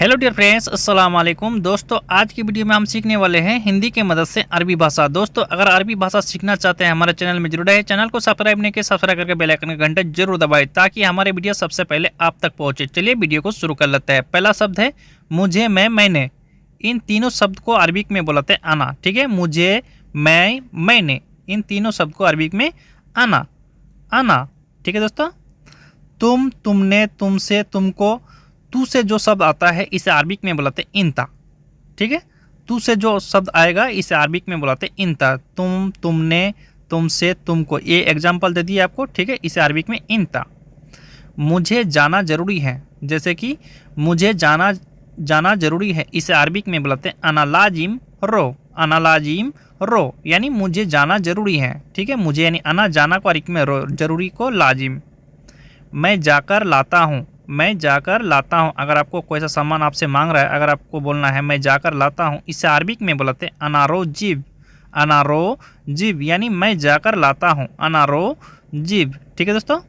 Hello dear friends, अस्सलाम वालेकुम। दोस्तों, आज की वीडियो में हम सीखने वाले हैं हिंदी की मदद से अरबी भाषा। दोस्तों, अगर अरबी भाषा सीखना चाहते हैं हमारे चैनल में जरूर है। चैनल को सब्सक्राइब नहीं किया, सब्सक्राइब करके बेल आइकन का घंटा जरूर दबाएं ताकि हमारे वीडियो सबसे पहले आप तक पहुंचे। चलिए वीडियो को शुरू कर लेते हैं। पहला शब्द है मुझे, मैं, मैंने। इन तीनों शब्द को अरबिक में बोलते हैं आना। ठीक है, मुझे, मैं, मैंने, इन तीनों शब्द को अरबिक में आना आना। ठीक है दोस्तों, तुम, तुमने, तुमसे, तुमको, तू से जो शब्द आता है इसे अरबिक में बुलाते हैं इंता। ठीक है, तू से जो शब्द आएगा इसे अरबिक में बुलाते हैं इंता। तुम, तुमने, तुमसे, तुमको, ये एग्जाम्पल दे दिए आपको। ठीक है, इसे अरबिक में इंता। मुझे जाना जरूरी है, जैसे कि मुझे जाना जरूरी है, इसे अरबिक में बुलाते हैं अना लाजिम रो। अना लाजिम रो यानी मुझे जाना जरूरी है। ठीक है, मुझे यानी अना, जाना को अरबिक में रो, जरूरी को लाजिम। मैं जाकर लाता हूँ, मैं जाकर लाता हूँ। अगर आपको कोई सा सामान आपसे मांग रहा है, अगर आपको बोलना है मैं जाकर लाता हूँ, इसे अरबिक में बोलते हैं अनारो जिब। अनारो जिब यानी मैं जाकर लाता हूँ, अनारो जिब। ठीक है दोस्तों,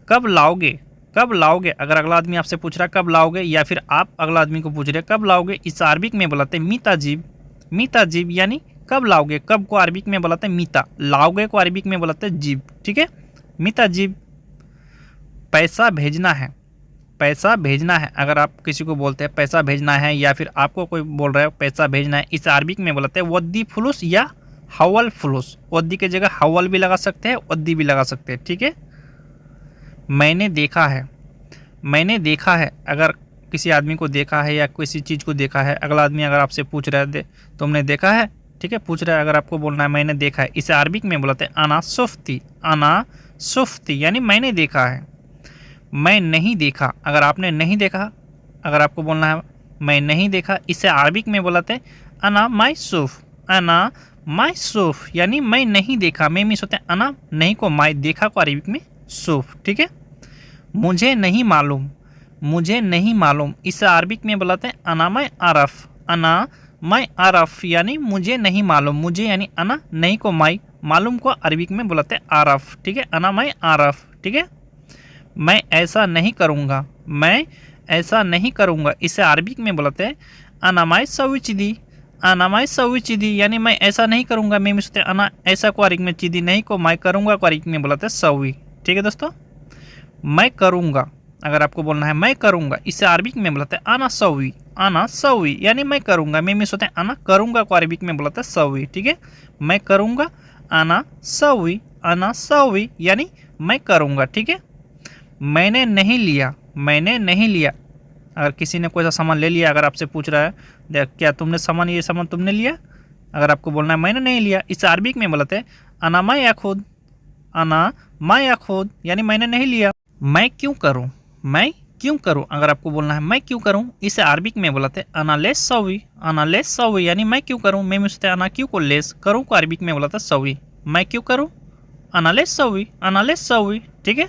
कब लाओगे, कब लाओगे। अगर अगला आदमी आपसे पूछ रहा है कब लाओगे, या फिर आप अगला आदमी को पूछ रहे हैं कब लाओगे, इसे अरबिक में बोलते हैं मीता जिब। मीता जिब यानी कब लाओगे। कब को अरबिक में बोलते हैं मीता, लाओगे को अरबिक में बोलते हैं जिब। ठीक है, मीता जिब। पैसा भेजना है, पैसा भेजना है। अगर आप किसी को बोलते हैं पैसा भेजना है, या फिर आपको कोई बोल रहा है पैसा भेजना है, इस अरबिक में बोलते हैं वद्दी फुलूस या हवल फुलूस। वद्दी की जगह हवल भी लगा सकते हैं, वद्दी भी लगा सकते हैं। ठीक है, मैंने देखा है, मैंने देखा है। अगर किसी आदमी को देखा है या किसी चीज़ को देखा है, अगला आदमी अगर आपसे पूछ रहा है तुमने देखा है, ठीक है, पूछ रहा है, अगर आपको बोलना है मैंने देखा है, इसे अरबिक में बोलते हैं अना सुफ्ती। अना सुफ्ती यानी मैंने देखा है। मैं नहीं देखा, अगर आपने नहीं देखा, अगर आपको बोलना है मैं नहीं देखा, इसे अरबिक में बोलते हैं अना मायसूफ। अना मायसूफ यानी मैं नहीं देखा। मैं मिस होते हैं अना, नहीं को माय, देखा को अरबिक में सूफ। ठीक है, मुझे नहीं मालूम, मुझे नहीं मालूम, इसे अरबिक में बोलते हैं अना मैं आरफ। अना मैं आरफ यानी मुझे नहीं मालूम। मुझे यानी अना, नहीं को माय, मालूम को अरबिक में बोलते हैं आरफ। ठीक है, अना मैं आरफ। ठीक है, मैं ऐसा नहीं करूँगा, मैं ऐसा नहीं करूँगा, इसे अरबिक में बोलते हैं अनामाय सविचिदी। अनामाय सविचिदी यानी मैं ऐसा नहीं करूँगा। मैं मिसते अना, ऐसा को अरबिक में, चिदी नहीं को मैं करूँगा को अरबिक में बोलते हैं सवी। ठीक है दोस्तों, मैं करूँगा, अगर आपको बोलना है मैं करूँगा, इसे अरबिक में बोलते हैं अना सवी। अना सवी यानी मैं करूँगा। मैं मिस होते हैं अना, करूँगा को अरबिक में बोलते हैं सवी। ठीक है, मैं करूँगा अना सवी। अना सवी यानी मैं करूँगा। ठीक है, मैंने नहीं लिया, मैंने नहीं लिया। अगर किसी ने कोई सा सामान ले लिया, अगर आपसे पूछ रहा है क्या तुमने सामान, ये सामान तुमने लिया, अगर आपको बोलना है मैंने नहीं लिया, इसे अरबिक में बोलते हैं अना मा या खुद। अना मा या खुद यानी मैंने नहीं लिया। मैं क्यों करूं, मैं क्यों करूं। अगर आपको बोलना है मैं क्यों करूं, इसे अरबिक में बोलते हैं अना लेस सवी। अना लेस सवी यानी मैं क्यों करूं। मैं मिसते अना क्यों को लेस, करूं को अरबिक में बोलता है सवी। मैं क्यों करूं, अना लेस सवी, अना लेस सवी। ठीक है,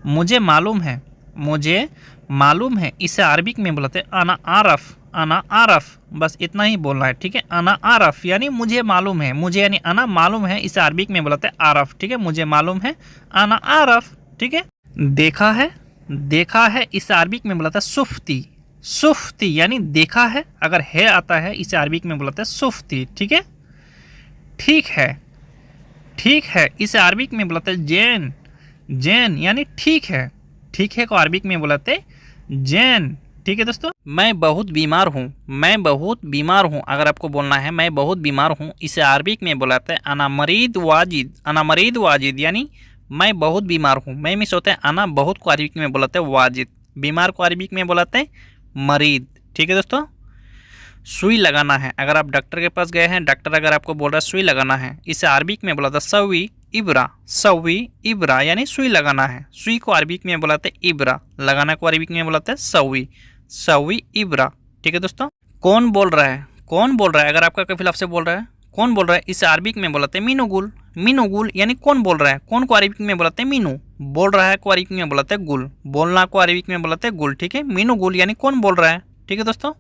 मुझे मालूम है, मुझे मालूम है, इसे अरबिक में बोलते हैं अना आरफ। अना आरफ, बस इतना ही बोलना है। ठीक है, अना आरफ यानी मुझे मालूम है। मुझे यानी अना मालूम है, इसे अरबिक में बोलते हैं आरफ। ठीक है, मुझे मालूम है, अना आरफ। ठीक है, देखा है, देखा है, इसे अरबिक में बोलता है सुफ्ती। सुफ्ती यानी देखा है, अगर है आता है इसे अरबिक में बोलते हैं सुफ्ती। ठीक है, ठीक है, ठीक है, इसे अरबिक में बोलते हैं जैन। जैन यानी ठीक है। ठीक है को अरबिक में बोलते हैं जैन। ठीक है दोस्तों, मैं बहुत बीमार हूँ, मैं बहुत बीमार हूँ। अगर आपको बोलना है मैं बहुत बीमार हूँ, इसे अरबिक में बोलते हैं अना मरीद वाजिद। अना मरीद वाजिद यानी मैं बहुत बीमार हूँ। मैं मिस होते हैं अना, बहुत को अरबिक में बोलते हैं वाजिद। बीमार को अरबिक में बोलते हैं मरीद। ठीक है दोस्तों, सुई लगाना है। अगर आप डॉक्टर के पास गए हैं, डॉक्टर अगर आपको बोल रहा है सुई लगाना है, इसे अरबिक में बोला था सवी इब्रा। सवी इब्रा यानी सुई लगाना है। सुई को अरबिक में बोलाते इब्रा, लगाना को अरबिक में बोलाते हैं सवी। सवी इब्रा। ठीक है दोस्तों, कौन बोल रहा है, कौन बोल रहा है। अगर आपका कफिल आपसे बोल रहा है कौन बोल रहा है, इसे अरबिक में बोलाते हैं मीनू-गुल। मीनू-गुल यानी कौन बोल रहा है। कौन को अरबिक में बोलाते हैं मीनू, बोल रहा है को अरबिक में बोलाते हैं गुल, बोलना को अरबिक में बोलाते हैं गुल। ठीक है, मीनू-गुल यानी कौन बोल रहा है। ठीक है दोस्तों,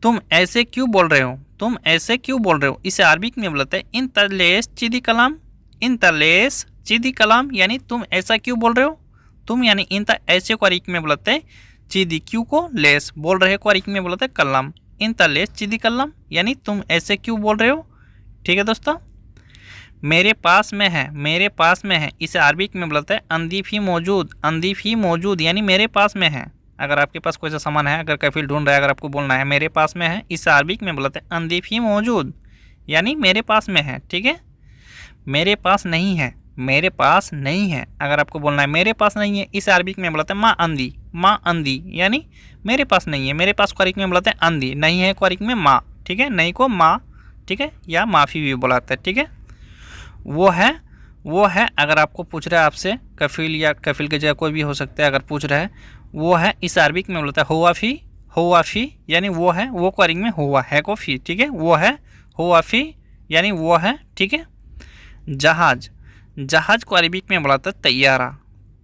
तुम ऐसे क्यों बोल रहे हो, तुम ऐसे क्यों बोल रहे हो, इसे अरबिक में बोलते हैं इन तलेस चिदी कलाम। इन तलेस चिदी कलाम यानी तुम ऐसा क्यों बोल रहे हो। तुम यानी इन ऐसे को अरबिक में बोलते हैं चीदी क्यों को लेस बोल रहे को अरबी में बोलते हैं कल्लाम। इंता लेस चीदी कल्लाम यानी तुम ऐसे क्यों बोल रहे हो। ठीक है दोस्तों। मेरे पास में है, मेरे पास में है, इसे अरबी में बोलते हैं अंदीफी मौजूद। अंदीफी मौजूद यानी मेरे पास में है। अगर आपके पास कोई सा सामान है, अगर कफील ढूंढ रहा है, अगर आपको बोलना है मेरे पास में है, इसे अरबी में बोलते हैं अंदीफी मौजूद यानी मेरे पास में है। ठीक है। मेरे पास नहीं है, मेरे पास नहीं है, अगर आपको बोलना है मेरे पास नहीं है, इसे अरबी में बोलते हैं माँ अंधी। माँ अंधी यानी मेरे पास नहीं है। मेरे पास को अरबी में बोलते हैं अंधी, नहीं है को अरबी में माँ। ठीक है। नहीं को माँ। ठीक है। या माफ़ी भी बुलाते हैं। ठीक है। वो है, वो है, अगर आपको पूछ रहा है आपसे कफील या कफील की जगह कोई भी हो सकता है, अगर पूछ रहा है वो है, इस अरबी में बोलता है हुआ फी। हुआ फी यानी वो है, वो को अरबी में हुआ है को फी। ठीक है। वो है, हुआ फी यानी वो है। ठीक है। जहाज, जहाज को अरबी में बुलाते हैं तैयारा।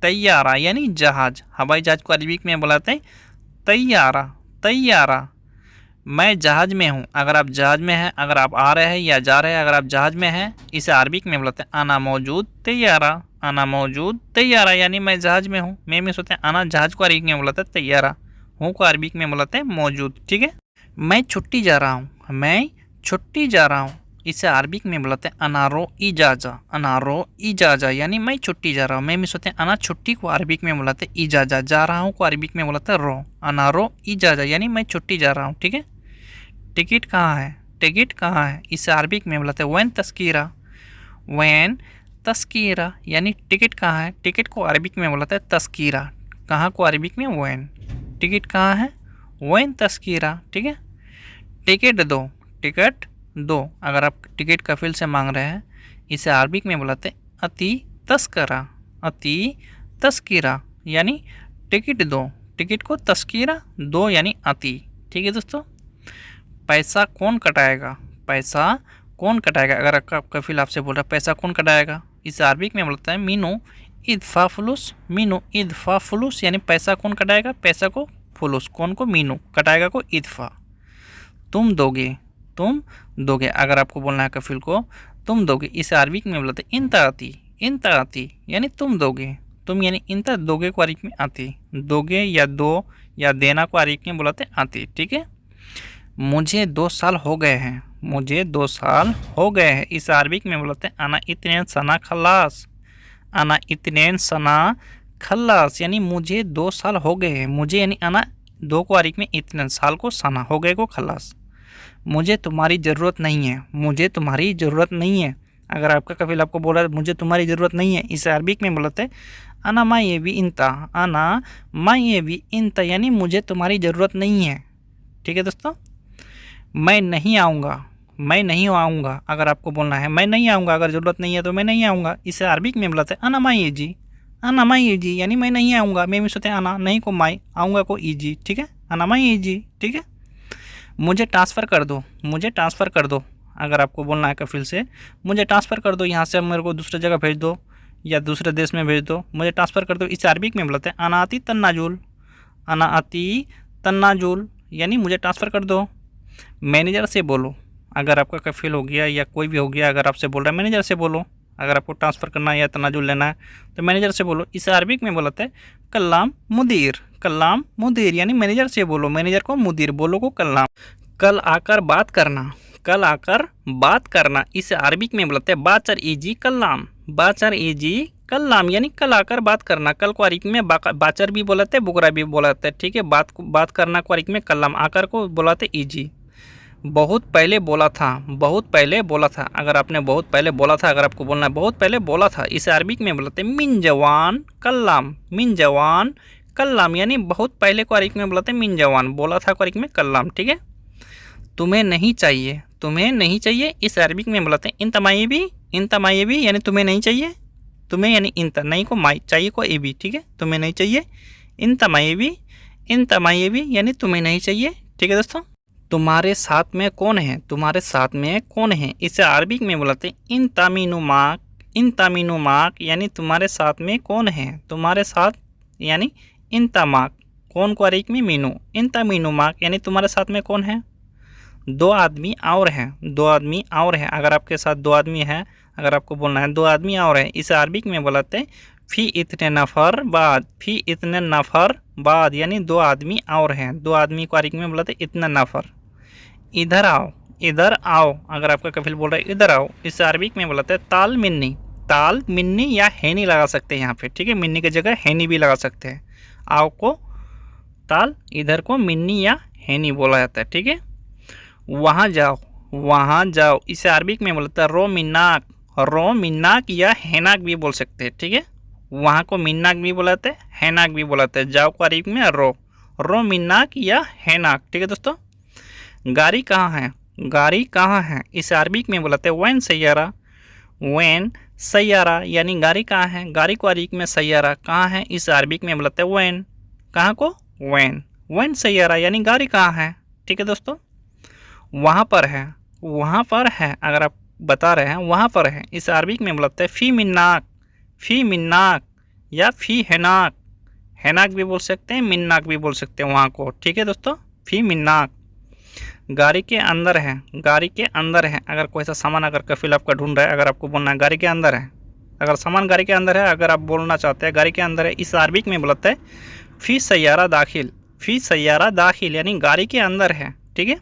तैयारा यानी जहाज। हवाई जहाज को अरबी में बुलाते हैं तैयारा। तैयारा। मैं जहाज में हूँ, अगर आप जहाज में हैं, अगर आप आ रहे हैं या जा रहे हैं, अगर आप जहाज में हैं, इसे अरबी में बोलते हैं आना मौजूद तैयारा। आना मौजूद तैयारा यानी मैं जहाज में हूँ। मैं सोचते हैं आना, जहाज को अरबी में बोलते हैं तैयारा, हूँ को अरबी में बोलते हैं मौजूद। ठीक है। मैं छुट्टी जा रहा हूँ, मैं छुट्टी जा रहा हूँ, इसे अरबी में बोलते हैं अनारो इजाजा। अनारो इजाजा यानी मैं छुट्टी जा रहा हूँ। मैं सोचते हैं अना, छुट्टी को अरबी में बोलते हैं इजाजा, जा रहा हूँ को अरबी में बोलते हैं रो। अनारो इजाजा यानी मैं छुट्टी जा रहा हूँ। ठीक है। टिकट कहाँ है, टिकट कहाँ है, इसे अरबी में बोलते हैं वैन तस्कीरा। वैन तस्कीरा यानी टिकट कहाँ है, टिकट को अरबी में बोलते हैं तस्कीरा, कहाँ को अरबी में वैन। टिकट कहाँ है, वैन तस्कीरा। ठीक है। टिकट दो, टिकट दो, अगर आप टिकट कफील से मांग रहे हैं, इसे अरबी में बोलते हैं अति तस्करा। अति तस्कीरा यानी टिकट दो, टिकट को तस्कीरा दो यानी अति। ठीक है दोस्तों। पैसा कौन कटाएगा, पैसा कौन कटाएगा, अगर आपका कफील आपसे बोल रहा है पैसा कौन कटाएगा, इसे अरबी में बोलता है मीनू इदफा फुलूस। मीनू इदफा फुलूस यानी पैसा कौन कटाएगा, पैसा को फुलूस, कौन को मीनू, कटाएगा को इदफा। तुम दोगे, तुम दोगे, अगर आपको बोलना है कफील को तुम दोगे, इसे अरबी में बोलते हैं इंता आती। इंता आती यानी तुम दोगे, तुम यानी इंता दोगे को अरबी में आती। दोगे या दो या देना को अरबी में बोलते आती। ठीक है। मुझे 2 साल हो गए हैं, मुझे 2 साल हो गए हैं, इस अरबी में बोलते हैं अना इतनेन सना खल्लास। अना इतनेन सना खल्लास यानी मुझे 2 साल हो गए हैं। मुझे यानी अना, दो को अरबी में इतने, साल को सना, हो गए को खल्लास। मुझे तुम्हारी ज़रूरत नहीं है, मुझे तुम्हारी ज़रूरत नहीं है, अगर आपका कफील आपको बोल रहा है मुझे तुम्हारी ज़रूरत नहीं है, इसे अरबी में बोलते हैं अना मा ये भी इंता। अना मा ये भी इंता यानी मुझे तुम्हारी ज़रूरत नहीं है। ठीक है दोस्तों। मैं नहीं आऊँगा, मैं नहीं आऊँगा, अगर आपको बोलना है मैं नहीं आऊँगा, अगर ज़रूरत नहीं है तो मैं नहीं आऊँगा, इसे अरबी में बोलते हैं अना माई जी। अना माई जी यानी मैं नहीं आऊँगा। मैं सोचते हैं अना, नहीं को माई, आऊँगा को ईजी। ठीक है। अना माई जी। ठीक है। मुझे ट्रांसफ़र कर दो, मुझे ट्रांसफ़र कर दो, अगर आपको बोलना है कफील से मुझे ट्रांसफ़र कर दो, यहाँ से मेरे को दूसरी जगह भेज दो या दूसरे देश में भेज दो, मुझे ट्रांसफ़र कर दो, इसे अरबी में बोलते हैं अना आती तन्नाजुल। अना आती तन्नाजुल यानी मुझे ट्रांसफ़र कर दो। मैनेजर से बोलो, अगर आपका कफील हो गया या कोई भी हो गया, अगर आपसे बोल रहा है मैनेजर से बोलो, अगर आपको ट्रांसफ़र करना है या तनाजुल लेना है तो मैनेजर से बोलो, इसे अरबी में बोलते हैं कल्लाम मुदीर। कल्लाम मुदीर यानी मैनेजर से बोलो, मैनेजर को मुदीर, बोलो को कल्लाम। कल आकर बात करना, कल आकर बात करना, इसे अरबी में बोलते हैं बाचर ईजी कल्लाम। बाचर ईजी कल्लाम यानी कल आकर बात करना। कल को अरबी में बाचर भी बोलते हैं, बुकरा भी बोलते हैं। ठीक है। बात करना को अरबी में कल्लाम, आकर को बोलाते ईजी। बहुत पहले बोला था, बहुत पहले बोला था, अगर आपने बहुत पहले बोला था, अगर आपको बोलना है बहुत पहले बोला था, इसे अरबी में बोलते हैं मिन जवान कल्लाम। मिन जवान कल्लाम यानी बहुत पहले को अरबी में बोलते हैं मिन जवान, बोला था को अरबी में कल्लाम। ठीक है। तुम्हें नहीं चाहिए, तुम्हें नहीं चाहिए, इस अरबी में बोलते हैं इंता माई भी। इंता माई भी यानी तुम्हें नहीं चाहिए, तुम्हें यानी इंता, नहीं को माई, चाहिए को ए भी। ठीक है। तुम्हें नहीं चाहिए, इंता माई भी। इंता माई भी यानी तुम्हें नहीं चाहिए। ठीक है दोस्तों। तुम्हारे साथ में कौन है, तुम्हारे साथ में कौन है, इसे अरबी में बोलते हैं इन तामीनु माक। इन तामीनु माक यानी तुम्हारे साथ में कौन है, तुम्हारे साथ यानी इन तमाक, कौन को अरबी में मीनू। इन तामीनु माक यानी तुम्हारे साथ में कौन है, 2 आदमी और हैं, 2 आदमी और हैं, अगर आपके साथ 2 आदमी हैं, अगर आपको बोलना है 2 आदमी और हैं, इसे अरबी में बोलते हैं फी इतने नफ़र बाद, फी इतने नफ़र बाद यानी 2 आदमी और हैं। 2 आदमी को अरबी में बोलते इतना नफ़र। इधर आओ, इधर आओ, अगर आपका कफिल बोल रहा है इधर आओ, इस अरबी में बोलते हैं ताल मिन्नी। ताल मिन्नी या हैनी लगा सकते हैं यहाँ पे, ठीक है। मिन्नी की जगह हैनी भी लगा सकते हैं। आओ को ताल, इधर को मिन्नी या हैनी बोला जाता है, ठीक है। वहाँ जाओ, वहाँ जाओ, इसे अरबिक में बोलता है रो मिन्नाक। रो मिन्नाक या हैनाक भी बोल सकते हैं, ठीक है। वहाँ को मिन्नाक भी बोलाते हैं, हैनाक भी बोलाते हैं। जाओ को अरबिक में रो मिन्नाक या हैनाक, ठीक है दोस्तों। गाड़ी कहाँ है, गाड़ी कहाँ है, इसे अरबिक में बोलाते हैं वैन सैयारा। वैन सैयारा यानी गाड़ी कहाँ है, गाड़ी को अरबिक में सैयारा कहाँ है, इस अरबिक में बोलाते हैं वैन। कहाँ को, वैन। वैन सैयारा यानी गाड़ी कहाँ है, ठीक है दोस्तों। वहाँ पर है, वहाँ पर है, अगर आप बता रहे हैं वहाँ पर है, इस अरबिक में बोलते हैं फ़ी मिन्नाक। फ़ी मिन्नाक या फ़ी हैनाक, हैनाक भी बोल सकते हैं, मिन्नाक भी बोल सकते हैं वहाँ को, ठीक है दोस्तों। फ़ी मिन्नाक। गाड़ी के अंदर है, गाड़ी के अंदर है, अगर कोई सा सामान अगर कफिल आपका ढूंढ रहा है, अगर आपको बोलना है गाड़ी के अंदर है, अगर सामान गाड़ी के अंदर है, अगर आप बोलना चाहते हैं गाड़ी के अंदर है, इस अरबिक में बोलते हैं फ़ी सैयारा दाखिल। फ़ी सैयारा दाखिल यानी गाड़ी के अंदर है, ठीक है।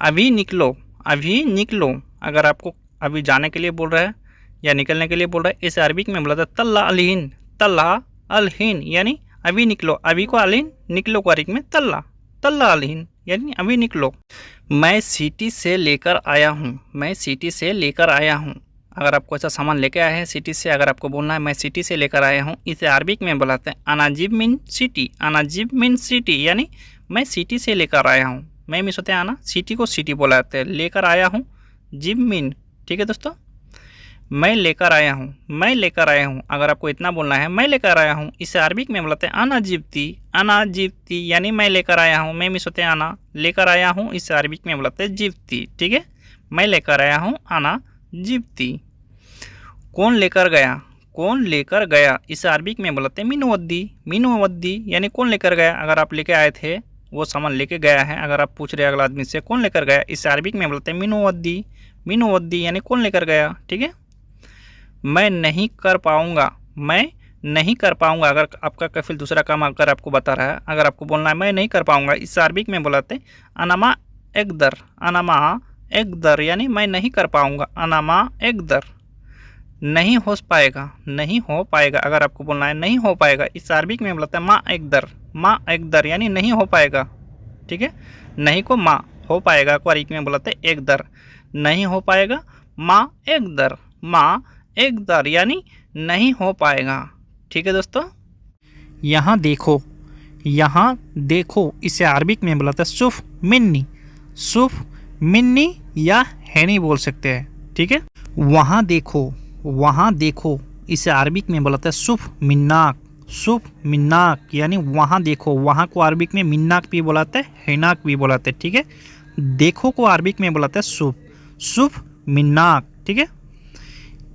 अभी निकलो, अभी निकलो, अगर आपको अभी जाने के लिए बोल रहा है या निकलने के लिए बोल रहा है, इस अरबिक में बोला था तल्ला अलहीन। तल्ला अलहीन यानी अभी निकलो, अभी को अलहीन, निकलो को अरबिक में तल्ला। तल्ला अलहीन यानी अभी निकलो। मैं सिटी से लेकर आया हूँ, मैं सिटी से लेकर आया हूँ, अगर आपको ऐसा सामान लेके आए हैं सिटी से, अगर आपको बोलना है मैं सिटी से लेकर आया हूँ, इसे अरबिक में बुलाते हैं अनाजिब मिन सिटी। अनाजिब मिन सिटी यानी मैं सिटी से लेकर आया हूँ। मैं मिस होते हैं आना, सिटी को सिटी बोला जाता है, लेकर आया हूँ जिब मिन, ठीक है दोस्तों। मैं लेकर आया हूँ, मैं लेकर आया हूँ, अगर आपको इतना बोलना है मैं लेकर आया हूँ, इसे अरबिक में बोलते हैं अना जिब्ती। अना जिब्ती यानी मैं लेकर आया हूँ, मैं मिस होते हैं आना, लेकर आया हूँ, इसे अरबिक में बोलते हैं जिब्ती, ठीक है। मैं लेकर आया हूँ अना जिब्ती। कौन लेकर गया, कौन लेकर गया, इसे अरबिक में बोलते हैं मिनवद्दी। मिनवद्दी यानी कौन लेकर गया, अगर आप लेके आए थे वो सामान लेके गया है, अगर आप पूछ रहे अगला आदमी से कौन लेकर गया, इसे अरबिक में बोलते हैं मिनवद्दी। मिनवद्दी यानी कौन लेकर गया, ठीक है। मैं नहीं कर पाऊँगा, मैं नहीं कर पाऊँगा, अगर आपका कफिल दूसरा काम अगर आपको बता रहा है, अगर आपको बोलना है मैं नहीं कर पाऊँगा, इस अरबिक में बोलाते अनामा एकदर। अनामा एकदर यानी मैं नहीं कर पाऊँगा, अनामा एकदर। नहीं हो पाएगा, नहीं हो पाएगा, अगर आपको बोलना है नहीं हो पाएगा, इस अरबिक में बोलाते हैं माँ एकदर। माँ एकदर यानी नहीं हो पाएगा, ठीक है। नहीं को माँ, हो पाएगा को अरबिक में बोलाते हैं एकदर। नहीं हो पाएगा, माँ एकदर। माँ एकदर यानी नहीं हो पाएगा, ठीक है दोस्तों। यहाँ देखो, यहाँ देखो, इसे अरबिक में बोलाते हैं सुफ मिन्नी। सुफ मिन्नी या हैनी बोल सकते हैं, ठीक है। वहाँ देखो, वहाँ देखो, इसे अरबिक में बोलाते हैं सुफ मिन्नाक। सुफ मिन्नाक यानी वहाँ देखो, वहाँ को अरबिक में मिन्नाक भी बोलाते हैं, हैनाक भी बोलाते हैं, ठीक है। देखो को अरबिक में बोलाते हैं सुफ। सुफ मिन्नाक, ठीक है।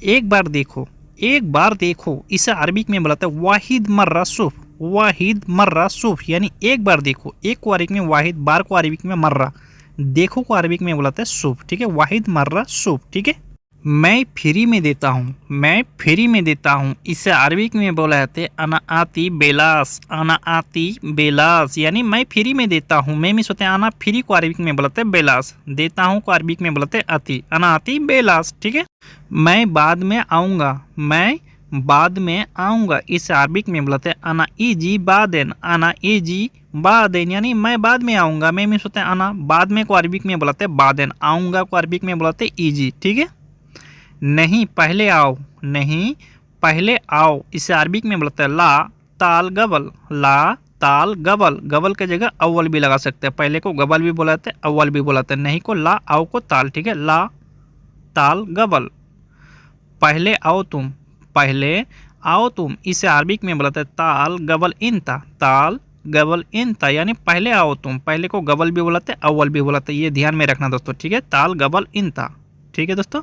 एक बार देखो, एक बार देखो, इसे अरबिक में बोलाते हैं वाहिद मर्रा सुफ। वाहिद मर्रा सुफ यानी एक बार देखो, एक को अरबिक में वाहिद, बार को अरबिक में मर्रा, देखो को अरबिक में बोलाते हैं सुफ, ठीक है। वाहिद मर्रा सुफ, ठीक है। मैं फ्री में देता हूँ, मैं फ्री में देता हूँ, इसे अरबिक में बोला जाते हैं अना आती बेलास। अना आती बेलास यानी मैं फ्री में देता हूँ, मैं मिस होते हैं आना, फ्री को अरबिक में बोलाते हैं बेलास, देता हूँ को अरबिक में बोलाते हैं आती। अना आती बेलास, ठीक है। मैं बाद में आऊँगा, मैं बाद में आऊँगा, इसे अरबिक में बोलाते हैं अना ईजी बादेन। अना ईजी बादेन यानी मैं बाद में आऊँगा, मैं मिस होते हैं आना, बाद में को अरबिक में बोलाते हैं बादेन, आऊँगा को अरबिक में बोलाते हैं ईजी, ठीक है। नहीं पहले आओ, नहीं पहले आओ, इसे अरबिक में बोलते हैं ला ताल गबल। ला ताल गबल, गबल के जगह अव्वल भी लगा सकते हैं, पहले को गबल भी बोलाते हैं, अव्वल भी बोलाते हैं, नहीं को ला, आओ को ताल, ठीक है। ला ताल गबल, पहले आओ तुम, पहले आओ तुम, इसे अरबिक में बोलते हैं ताल गबल इंता। ताल गबल इंता यानी पहले आओ तुम, पहले को गबल भी बोलाते हैं, अव्वल भी बोलाते हैं, ये ध्यान में रखना दोस्तों, ठीक है। ताल गबल इंता, ठीक है दोस्तों।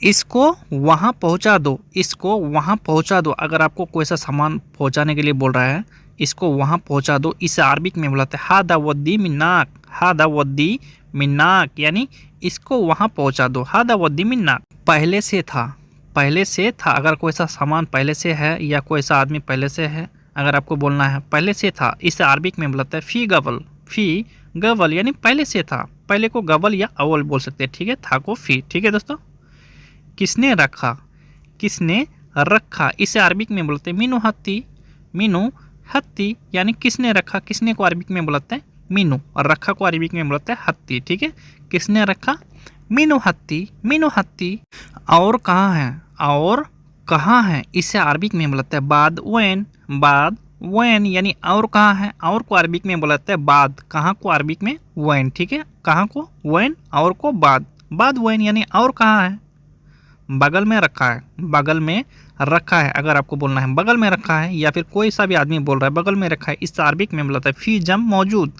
इसको वहाँ पहुँचा दो, इसको वहाँ पहुँचा दो, अगर आपको कोई सा सामान पहुँचाने के लिए बोल रहा है, इसको वहाँ पहुँचा दो, इसे अरबिक में बोलाते हैं हादा वद्दी मिन्नाक। हादा वद्दी मिन्नाक यानी इसको वहाँ पहुँचा दो, हादा वद्दी मिन्नाक। पहले से था, पहले से था, अगर कोई सा सामान पहले से है या कोई सा आदमी पहले से है, अगर आपको बोलना है पहले से था, इसे अरबिक में बोलते हैं फी गबल। फी गबल यानी पहले से था, पहले को गबल या अवल बोल सकते हैं, ठीक है, था को फी, ठीक है दोस्तों। किसने रखा, किसने रखा, इसे अरबिक में बोलते हैं मीनू हत्ती। मीनू हत्ती यानी किसने रखा, किसने को अरबिक में बोलते हैं मीनू, और रखा को अरबिक में बोलते हैं हत्ती, ठीक है। किसने रखा, मीनू हत्ती, मीनू हत्ती। और कहाँ है, और कहाँ है, इसे अरबिक में बोलते हैं बाद वैन। बाद वैन यानी और कहाँ है, और को अरबिक में बोलते हैं बाद, कहाँ को अरबिक में वैन, ठीक है, कहाँ को वैन, और को बाद। बाद वैन यानी और कहाँ है, बगल में रखा है, बगल में रखा है, अगर आपको बोलना है बगल में रखा है, या फिर कोई सा भी आदमी बोल रहा है बगल में रखा है, इस अरबिक में बोलता है फी जम मौजूद।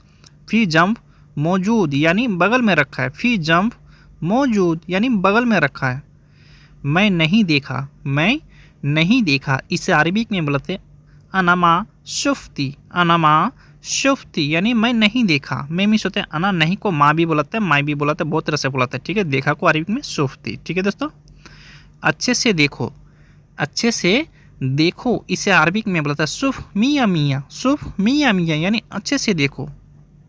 फी जम मौजूद यानी बगल में रखा है, फी जम मौजूद यानी बगल में रखा है। मैं नहीं देखा, मैं नहीं देखा, इसे अरबिक में बोलते हैं अनमा शुफ्ती। अनमा शुफ्ती यानी मैं नहीं देखा। मैं मिस होते हैं अना नहीं को माँ भी बोलते हैं, माँ भी बोलते हैं, बहुत तरह से बोलते हैं, ठीक है। देखा को अरबिक में शुफ्ती, ठीक है दोस्तों। अच्छे से देखो, अच्छे से देखो, इसे अरबिक में बोलता है सुफ मियाँ मियाँ। सुफ मियाँ मियाँ यानी अच्छे से देखो।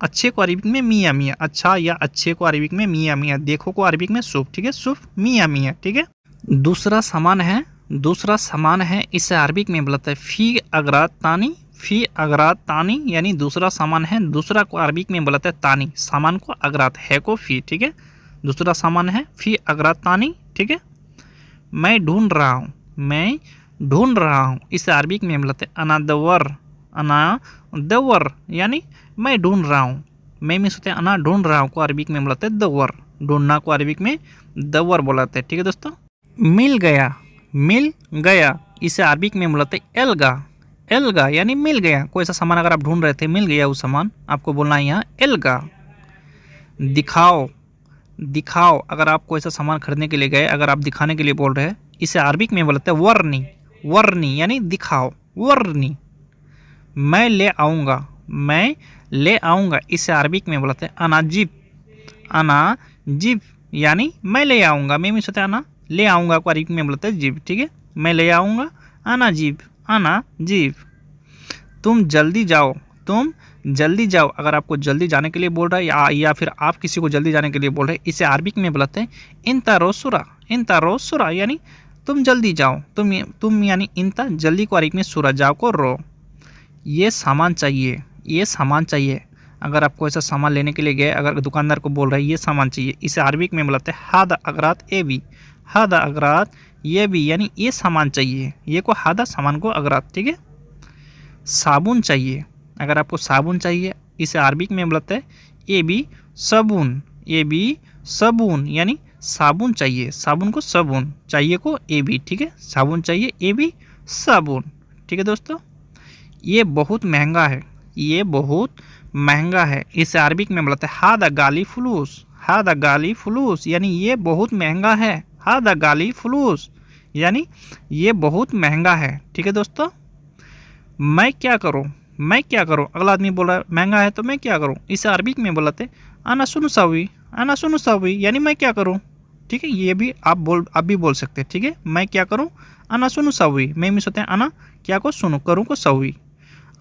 अच्छे को अरबिक में मियाँ मियाँ, अच्छा या अच्छे को अरबिक में मियाँ मियाँ, देखो को अरबिक में सुफ, ठीक है, सुफ मियाँ मियाँ, ठीक है। दूसरा समान है, दूसरा समान है, इसे अरबिक में बोलता है फी अगरात तानी। फी अगरात तानी यानी दूसरा सामान है, दूसरा को अरबिक में बोलता है तानी, सामान को अगरात, है को फी, ठीक है। दूसरा सामान है फी अगरात तानी, ठीक है। मैं ढूंढ रहा हूँ, मैं ढूंढ रहा हूँ, इसे अरबिक में बोलते हैं अना दवर। अना दवर यानी मैं ढूंढ रहा हूँ। मैं मिस होते हैं अना ढूंढ रहा हूँ को अरबिक में बोलते हैं दवर। ढूंढना को अरबिक में दवर बोलाते हैं, ठीक है दोस्तों। मिल गया, मिल गया, इसे अरबिक में बोलते हैं एलगा। एलगा यानी मिल गया, कोई सा सामान अगर आप ढूंढ रहे थे मिल गया वो सामान, आपको बोलना है यहाँ एलगा। दिखाओ, दिखाओ, अगर आप कोई सा सामान खरीदने के लिए गए, अगर आप दिखाने के लिए बोल रहे हैं, इसे अरबिक में बोलते हैं वर्नी। वर्नी यानी दिखाओ, वर्नी। मैं ले आऊँगा, मैं ले आऊँगा, इसे अरबिक में बोलते हैं अनाजिब। अनाजिब यानी मैं ले आऊँगा। मैं मिस होता है अना ले आऊँगा को अरबिक में बोलते हैं जिब, ठीक है। मैं ले आऊँगा, अनाजिब, अनाजिब। तुम जल्दी जाओ, तुम जल्दी जाओ, अगर आपको जल्दी जाने के लिए बोल रहा है या फिर आप किसी को जल्दी जाने के लिए बोल रहे हैं, इसे अरबिक में बोलते हैं इंता रोसुरा। इंता रोसुरा यानी तुम जल्दी जाओ। तुम यानी इंता, जल्दी को अरबिक में सुरा, जाओ को रो। ये सामान चाहिए, ये सामान चाहिए, अगर आपको ऐसा सामान लेने के लिए गए, अगर दुकानदार को बोल रहे हैं ये सामान चाहिए, इसे अरबिक में बोलते हैं हादा अगरात ए बी। हादा अगरात ये भी यानी ये सामान चाहिए, ये को हादा सामान को अगरात, ठीक है। साबुन चाहिए, अगर आपको साबुन चाहिए, इसे अरबिक में बोलते हैं ए बी साबुन। ए बी साबुन यानी साबुन चाहिए, साबुन को साबुन, चाहिए को ए बी, ठीक है। साबुन चाहिए ए बी साबुन, ठीक है दोस्तों। ये बहुत महंगा है, ये बहुत महंगा है, इसे अरबिक में बोलते हैं हादा गाली फुलूस। हादा गाली फुलूस यानी ये बहुत महंगा है। हादा गाली फुलूस यानी ये बहुत महंगा है, ठीक है दोस्तों। मैं क्या करूं, मैं क्या करूं, अगला आदमी बोल रहा है महंगा है तो मैं क्या करूं, इसे अरबिक में बोलते अना सुनु सावी। अना सुनु सावी यानी मैं क्या करूं, ठीक है। ये भी आप भी बोल सकते हैं, ठीक है। मैं क्या करूं, अना सुनु सावी। मैं मिस होते हैं अना क्या को सुनो, करूं को सावी।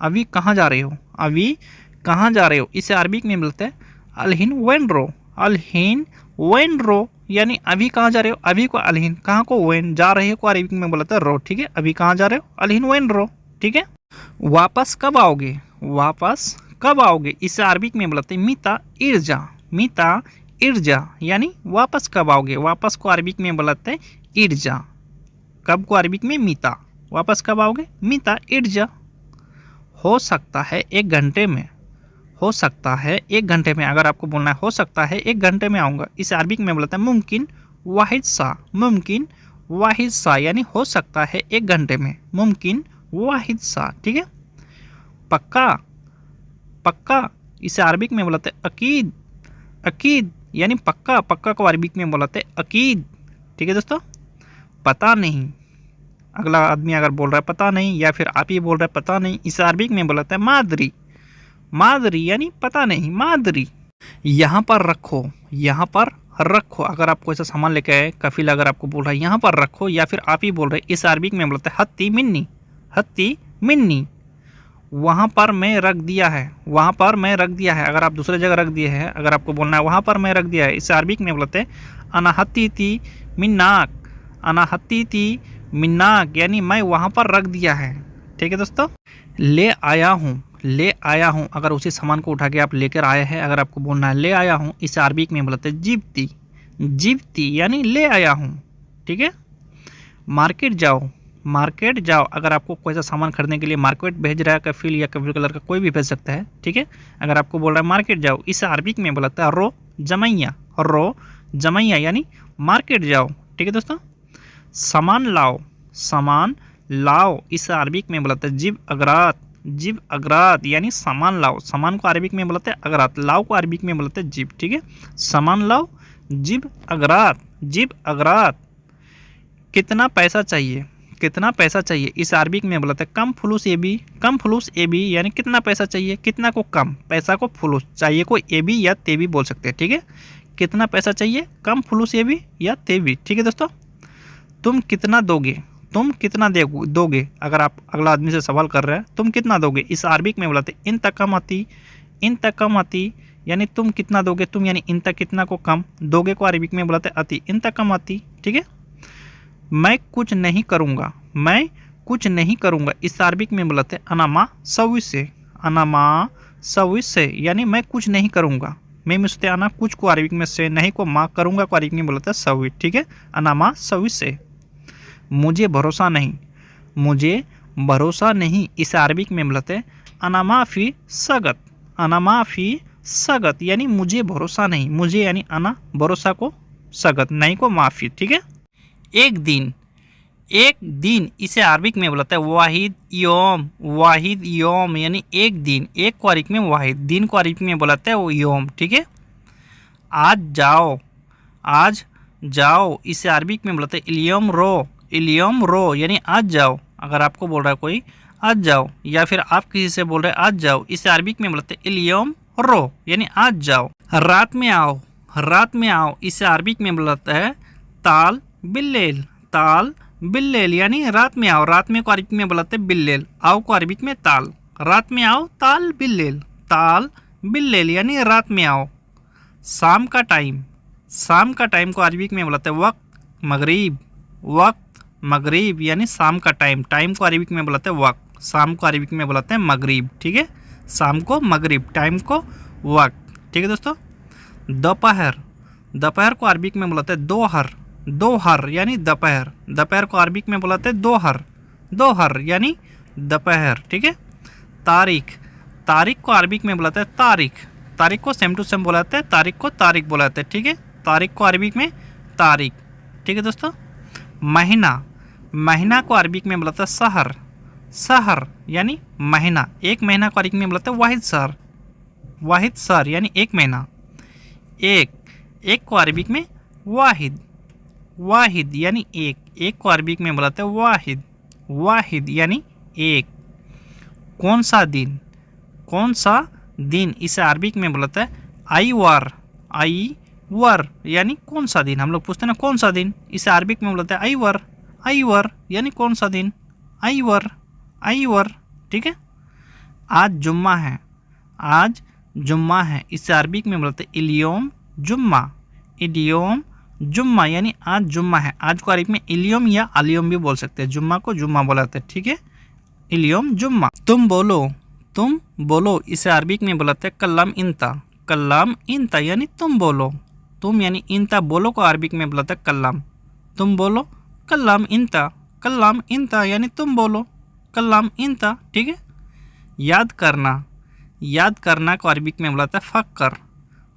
अभी कहाँ जा रहे हो, अभी कहाँ जा रहे हो, इसे अरबिक में बोलते हैं अलहिन वेन रो। अलहिन वेन रो यानी अभी कहाँ जा रहे हो, अभी को अलहिन, कहाँ को वेन, जा रहे हो को अरबिक में बोलते हैं रो, ठीक है। अभी कहाँ जा रहे हो, अलहिन वेन रो, ठीक है। वापस कब आओगे, वापस कब आओगे, इसे अरबिक में बोलते हैं मीता इर्जा। मीता इर्जा यानी वापस कब आओगे, वापस को अरबिक में बोलते हैं इर्जा। कब को अरबिक में मीता, वापस कब आओगे मीता इर्जा। हो सकता है 1 घंटे में। हो सकता है 1 घंटे में, अगर आपको बोलना है हो सकता है 1 घंटे में आऊँगा, इसे अरबिक में बोलते हैं मुमकिन वाहिद सा। मुमकिन वाहिद सा यानी हो सकता है 1 घंटे में, मुमकिन वाहिद सा, ठीक है। पक्का, पक्का, इसे अरबिक में बोलते हैं अकीद। अकीद यानी पक्का, पक्का को अरबिक में बोलते हैं अकीद, ठीक है दोस्तों। पता नहीं, अगला आदमी अगर बोल रहा है पता नहीं, या फिर आप ही बोल रहे हैं पता नहीं, इसे अरबिक में बोलते हैं मादरी। मादरी यानी पता नहीं, मादरी। यहाँ पर रखो, यहाँ पर रखो। अगर आप कोई सा सामान लेके आए, कफिल अगर आपको बोल रहा है यहाँ पर रखो, या फिर आप ही बोल रहे इस अरबिक में बोलते हैं हत्ती मिन्नी, हत्ती मिन्नी, वहाँ पर मैं रख दिया है, वहाँ पर मैं रख दिया है। अगर आप दूसरे जगह रख दिए हैं, अगर आपको बोलना है वहाँ पर मैं रख दिया है, इस अरबिक में बोलते हैं अना हत्ती ती मिन्नाक, अना हत्ती ती मिन्नाक, यानी मैं वहाँ पर रख दिया है। ठीक है दोस्तों। ले आया हूँ, ले आया हूँ, अगर उसी सामान को उठा के आप लेकर आए हैं, अगर आपको बोलना है ले आया हूँ, इस अरबिक में बोलते हैं जिब्ती, जिब्ती यानी ले आया हूँ। ठीक है। मार्केट जाओ, मार्केट जाओ, अगर आपको कोई सा सामान खरीदने के लिए मार्केट भेज रहा है, कफिल या कफिल कलर का कोई भी भेज सकता है। ठीक है। अगर आपको बोल रहा है मार्केट जाओ, इस अरबिक में बोलता है रो जमैया, रो जमैया यानी मार्केट जाओ। ठीक है दोस्तों। सामान लाओ, सामान लाओ, इस अरबिक में बोलता है जिब अगरात, जिब अगरात यानी सामान लाओ। सामान को अरबिक में बोलते हैं अगरात, लाओ को अरबिक में बोलते हैं जिब। ठीक है। सामान लाओ जिब अगरात, जिब अगरात। कितना पैसा चाहिए, कितना पैसा चाहिए, इस अरबिक में बोलते हैं कम फुलूस A B, come फुलूस A B यानी कितना पैसा चाहिए, कितना को कम, पैसा को फुलूस, चाहिए को ए बी या तेबी बोल सकते हैं। ठीक है। कितना पैसा चाहिए, कम फुलूस ए बी या तेबी। ठीक है दोस्तों। तुम कितना दोगे, तुम कितना दोगे, अगर आप अगला आदमी से सवाल कर रहे हैं तुम कितना दोगे, इस अरबिक में बोलते इन तकम आती, इन तकम आती यानी तुम कितना दोगे, तुम यानी इन तक कितना को कम, दोगे को अरबिक में बोलते अति, इन तकम आती। ठीक है। मैं कुछ नहीं करूँगा, मैं कुछ नहीं करूँगा, इस अरबिक में बोलते अनामा सवी से, अनामा सवी से यानी मैं कुछ नहीं करूँगा। मैं मिसते आना कुछ को अरबिक में से, नहीं को माँ, करूँगा को अरबिक में बोलते सवी। ठीक है। अनामा सवी से। मुझे भरोसा नहीं, मुझे भरोसा नहीं, इस अरबिक में बोलते अनामाफी सगत, अनामाफी सगत यानी मुझे भरोसा नहीं, मुझे यानी अना, भरोसा को सगत, नहीं को माफ़ी। ठीक है। एक दिन, एक दिन, इसे अरबिक में बोलता है वाहिद योम, वाहिद योम यानी एक दिन, एक को अरबिक में वाहिद, दिन को अरबिक में बोलता है वो योम। ठीक है। आज जाओ, आज जाओ, इसे अरबिक में बोलते हैं इलियम रो, इलियम रो यानी आज जाओ। अगर आपको बोल रहा है कोई आज जाओ, या फिर आप किसी से बोल रहे हैं आज जाओ, इसे अरबिक में बोलते हैं इलियम रो यानी आज जाओ। रात में आओ, रात में आओ, इसे अरबिक में बोलता है ताल बिल्लेल, ताल बिल्लेल यानी रात में आओ, रात में को अरबिक में बोलते हैं बिल्लेल, आओ को अरबिक में ताल, रात में आओ ताल बिल्लेल, ताल बिल्लेल यानी रात में आओ। शाम का टाइम, शाम का टाइम को अरबिक में बोलते हैं वक्त मगरिब, वक्त मगरिब यानी शाम का टाइम, टाइम को अरबिक में बोलते हैं वक्त, शाम को अरबिक में बोलते हैं मगरिब। ठीक है। शाम को मगरिब, टाइम को वक्त। ठीक है दोस्तों। दोपहर, दोपहर को अरबिक में बोलते हैं दोहर, दोहर यानी दोपहर, दोपहर को अरबिक में बोलते हैं दोहर, दोहर यानी दोपहर। ठीक है। तारीख, तारीख को अरबिक में बोलते हैं तारीख, तारीख को सेम टू सेम बोलाते हैं, तारीख को तारीख बोलाते हैं। ठीक है। तारीख को अरबिक में तारीख। ठीक है दोस्तों। महीना, महीना को अरबिक में बोलता है सहर, सहर यानी महीना, एक महीना को अरबिक में बोलते हैं वाहिद सहर, वाहिद सहर यानी एक महीना। एक, एक को अरबिक में वाहिद, वाहिद यानी एक, एक को अरबिक में बोलते हैं वाहिद, वाहिद यानी एक। कौन सा दिन, कौन सा दिन, इसे अरबिक में बोलता है आई वार, आई वर यानी कौन सा दिन, हम लोग पूछते हैं ना कौन सा दिन, इसे अरबिक में बोलते हैं आई वर, आई वर यानी कौन सा दिन, आई वर, आई वर। ठीक है। आज जुम्मा है, आज जुम्मा है, इसे अरबिक में बोलते हैं इलियोम जुम्मा, इलियोम जुम्मा यानी आज जुम्मा है, आज को अरबिक में इलियोम या अलियोम भी बोल सकते हैं, जुम्मा को जुम्मा बोलाते हैं। ठीक है। इलियोम जुम्मा। तुम बोलो, तुम बोलो, इसे अरबिक में बोलते हैं कल्लाम इंता, कल्लाम इंता यानी तुम बोलो, तुम यानी इंता, बोलो को अरबिक में बोलता है कल्लाम, तुम बोलो कल्लाम इंता, कल्लाम इंता यानी तुम बोलो, कल्लाम इंता। ठीक है। याद करना, याद करना को अरबिक में बोलता है फक्कर,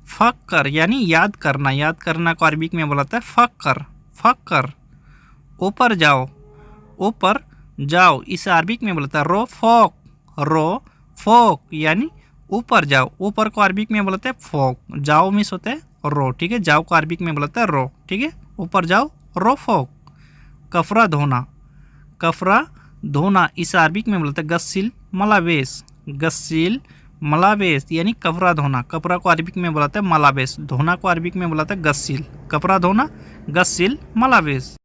फक्कर यानी याद करना, याद करना को अरबिक में बोलता है फक्कर, फक्कर। ऊपर जाओ, ऊपर जाओ, इसे अरबिक में बोलता है रो फोक, रो फोक यानी ऊपर जाओ, ऊपर को अरबिक में बोलते हैं फोक, जाओ मिस होते हैं रो। ठीक है। जाओ को अरबिक में बोलते हैं रो। ठीक है। ऊपर जाओ रो फोक। कफरा धोना, कफरा धोना, इस अरबिक में बोलते हैं गस्सिल मलावेश, गस्सिल मलाबेस यानी कपड़ा धोना, कपड़ा को अरबिक में बुलाते हैं मलाबेस, धोना को अरबिक में बुलाते हैं गस्सिल, कपड़ा धोना गस्सिल मलाबेस।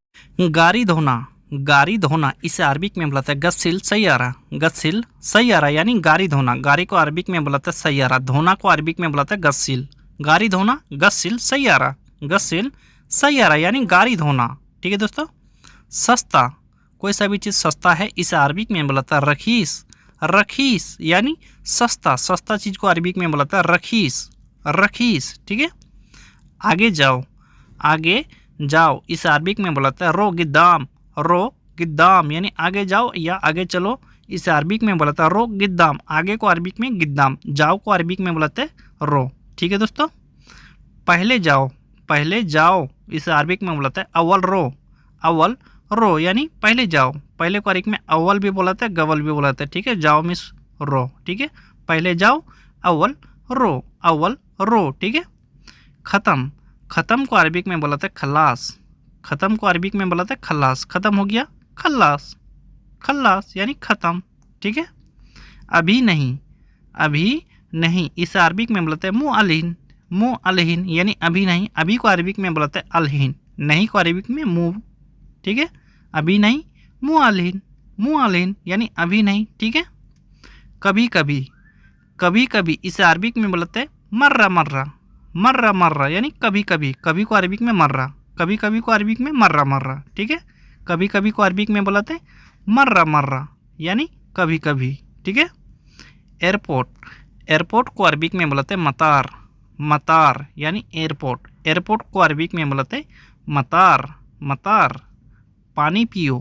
गाड़ी धोना, गाड़ी धोना इसे अरबिक में बुलाते हैं गस्सिल सैयारा, गस्सिल सैयारा यानी गाड़ी धोना, गाड़ी को अरबिक में बुलाते हैं सैयारा, धोना को अरबिक में बुलाते हैं गस्सिल, गाड़ी धोना गस्सिल सैयारा, गस्सिल सैयारा यानी गाड़ी धोना। ठीक है दोस्तों। सस्ता, कोई सा भी चीज़ सस्ता है इसे अरबिक में बुलाता है रखीस, रखीस यानी सस्ता, सस्ता चीज़ को अरबिक में बुलाता है रखीस, रखीस। ठीक है। आगे जाओ, आगे जाओ इसे अरबिक में बुलाता है रो गिद्दाम, रो गिद्दाम यानी आगे जाओ या आगे चलो, इसे अरबिक में बुलाता है रो गिद्दाम, आगे को अरबिक में गिद्दाम, जाओ को अरबिक में बुलाते हैं रो। ठीक है दोस्तों। पहले जाओ, पहले जाओ इसे अरबिक में बुलाते हैं अव्वल रो, अव्वल रो यानी पहले जाओ, पहले को अरबिक में अव्वल भी बुलाते हैं गवल भी बुलाते हैं। ठीक है। जाओ मिस रो। ठीक है। पहले जाओ अव्वल रो, अव्वल रो। ठीक है। ख़त्म, ख़त्म को अरबिक में बुलाते हैं खल्लास, ख़त्म को अरबिक में बुलाते हैं खल्लास, ख़त्म हो गया खल्लास, खल्लास यानी ख़त्म। ठीक है। अभी नहीं, अभी नहीं इसे अरबिक में बुलाते हैं मुअल्लिन, मुअल्लिन यानी अभी नहीं, अभी को अरबिक में बुलाते हैं अलहिन, नहीं को अरबिक में मुँह। ठीक है। अभी नहीं मुअल्लिन, मुअल्लिन यानी अभी नहीं। ठीक है। कभी कभी, कभी कभी इसे अरबिक में बुलाते हैं मर्रा मर्रा, मर्रा मर्रा यानी कभी कभी, कभी को अरबिक में मर्रा, कभी कभी को अरबिक में मर्रा मर्रा। ठीक है। कभी कभी को अरबिक में बुलाते हैं मर्रा मर्रा यानी कभी कभी। ठीक है। एयरपोर्ट, एयरपोर्ट को अरबिक में बुलाते हैं मतार, मतार यानी एयरपोर्ट, एयरपोर्ट को अरबिक में बुलाते हैं मतार, मतार। पानी पियो,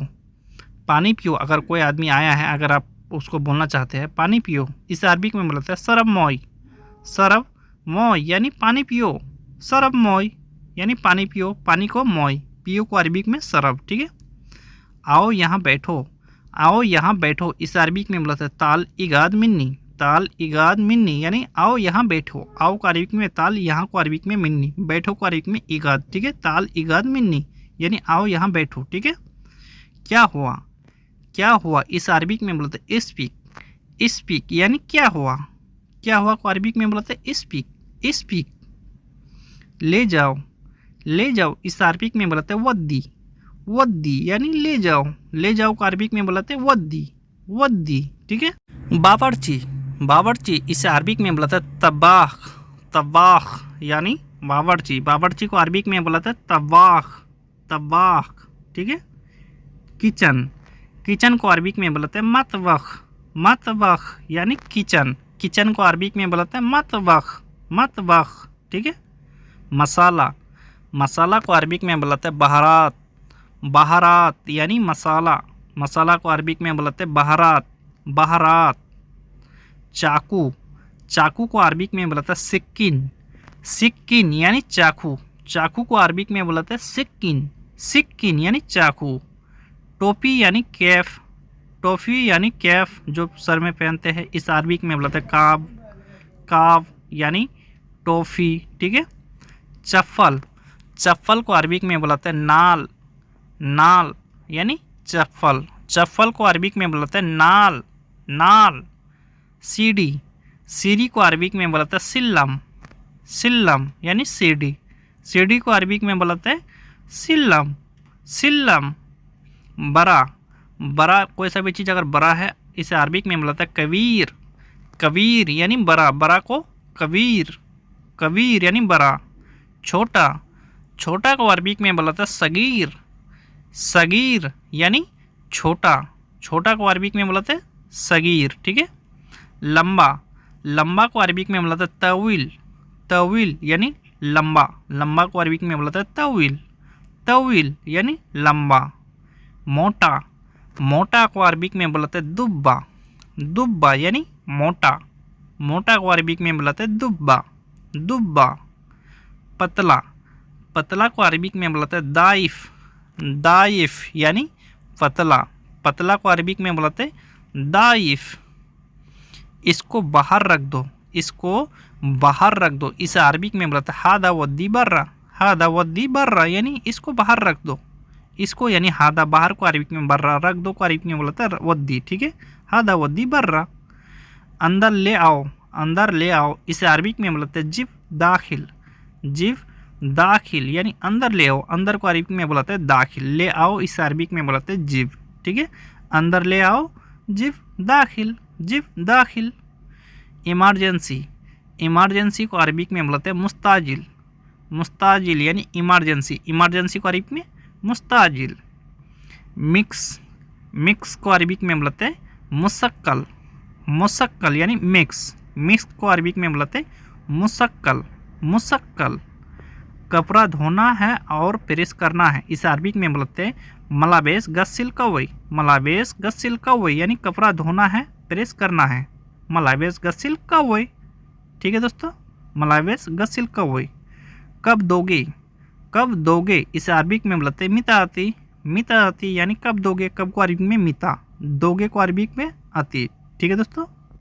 पानी पियो अगर कोई आदमी आया है, अगर आप उसको बोलना चाहते हैं पानी पियो, इसे अरबिक में बोलते हैं सरब मोई, सरब मोई यानी पानी पियो, सरब मोई यानी पानी पियो, पानी को मोई, पियो को अरबिक में सरब। ठीक है। आओ यहाँ बैठो, आओ यहाँ बैठो इसे अरबिक में बोलते हैं ताल इगाद मिन्नी, ताल इगाद मिन्नी यानी आओ यहाँ बैठो, आओ को अरबिक में ताल, यहाँ को अरबिक में मिन्नी, बैठो को अरबिक में इगाद। ठीक है। ताल इगाद मिन्नी यानी आओ यहाँ बैठो। ठीक है। क्या हुआ, क्या हुआ इस अरबिक में बोलते स्पीक, स्पीक यानी क्या हुआ, क्या हुआ को अरबिक में बोलते स्पीक, स्पीक। ले जाओ, ले जाओ इस अरबिक में बोलते वद्दी, वद्दी यानी ले जाओ, ले जाओ को अरबिक में बोलते वद्दी, वद्दी। ठीक है। बावर्ची, बावर्ची इसे अरबिक में बोलते तबाख, तबाख यानी बावर्ची, बावर्ची को अरबिक में बोलते तबाख, तबाख। ठीक है। किचन, किचन को अरबिक में बोलते हैं मतबख, मतबख यानी किचन, किचन को अरबिक में बोलते हैं मतबख, मतबख। ठीक है। मसाला, मसाला को अरबिक में बोलते हैं बहरात, बहरात यानी मसाला, मसाला को अरबिक में बोलते हैं बहरात, बहरात। चाकू, चाकू को अरबिक में बोलते हैं सिक्किन, सिक्किन यानी चाकू, चाकू को अरबिक में बोलते हैं सिक्किन, सिक्किन यानी चाकू। टोपी यानी कैफ, टोपी यानी कैफ जो सर में पहनते हैं, इस अरबिक में बोलते हैं काब, काब यानी टोपी। ठीक है। चप्पल, चप्पल को अरबिक में बुलाते हैं नाल, नाल यानी चप्पल, चप्पल को अरबिक में बुलाते हैं नाल, नाल। सीढ़ी, सीढ़ी को अरबिक में बुलाते हैं सिल्लम, सिल्लम यानी सीढ़ी, सीढ़ी को अरबिक में बुलाते हैं सिल्लम, सिल्लम। बड़ा, बड़ा कोई सा भी चीज़ अगर बड़ा है इसे अरबिक में बुलाता है कबीर, कबीर यानी बड़ा, बड़ा को कबीर, कबीर यानी बड़ा। छोटा, छोटा को अरबिक में बुलाता है सगीर, सगीर यानी छोटा, छोटा को अरबिक में बुलाते हैं सगीर। ठीक है। लंबा, लंबा को अरबिक में बुलाता है तवील, तवील यानी लंबा, लंबा को अरबिक में बुलाता है तवील, तवील यानी लंबा। मोटा, मोटा को अरबिक में बुलाते हैं दुब्बा, दुब्बा यानी मोटा, मोटा को अरबिक में बुलाते हैं दुब्बा, दुब्बा। पतला, पतला को अरबिक में बुलाते हैं दाइफ, दाइफ यानी पतला, पतला को अरबिक में बुलाते हैं दाइफ। इसको बाहर रख दो, इसको बाहर रख दो, इसे अरबिक में बुलाते हैं हादा वद्दी बर्रा, हादा वद्दी बर्रा यानी इसको बाहर रख दो, इसको यानी हादा बाहर को अरबिक में बर्रा, रख दो को अरबिक में बोलता है वद्दी। ठीक है। हादा वद्दी बर्रा। अंदर ले आओ, अंदर ले आओ, इसे अरबिक में बोलते हैं जिब दाखिल। जिब दाखिल यानी अंदर ले आओ, अंदर को अरबिक में बोलते हैं दाखिल। ले आओ इसे अरबिक में बोलते हैं जिब। ठीक है, अंदर ले आओ, जिब दाखिल, जिब दाखिल। इमरजेंसी, इमरजेंसी को अरबिक में बोलते हैं मुस्ताजिल। मुस्ताजिल यानी इमरजेंसी, इमरजेंसी को अरबिक में मुस्ताजिल। मिक्स, मिक्स को अरबिक में बोलते हैं मुशक्कल। मुशक्कल यानी मिक्स, मिक्स को अरबिक में बोलते हैं मुशक्कल, मुशक्कल। कपड़ा धोना है और प्रेस करना है, इसे अरबिक में बोलते हैं मलाबेस गस्सिल कवई। मलाबेस गस्सिल कवई यानी कपड़ा धोना है, प्रेस करना है, मलाबेस गस्सिल कवई। ठीक है दोस्तों, मलाबेस गस्सिल कवई। कब दोगे, कब दोगे, इसे अरबिक में बोलते हैं मिता आती। मिता आती यानी कब दोगे, कब को अरबिक में मिता, दोगे को अरबिक में आती। ठीक है दोस्तों।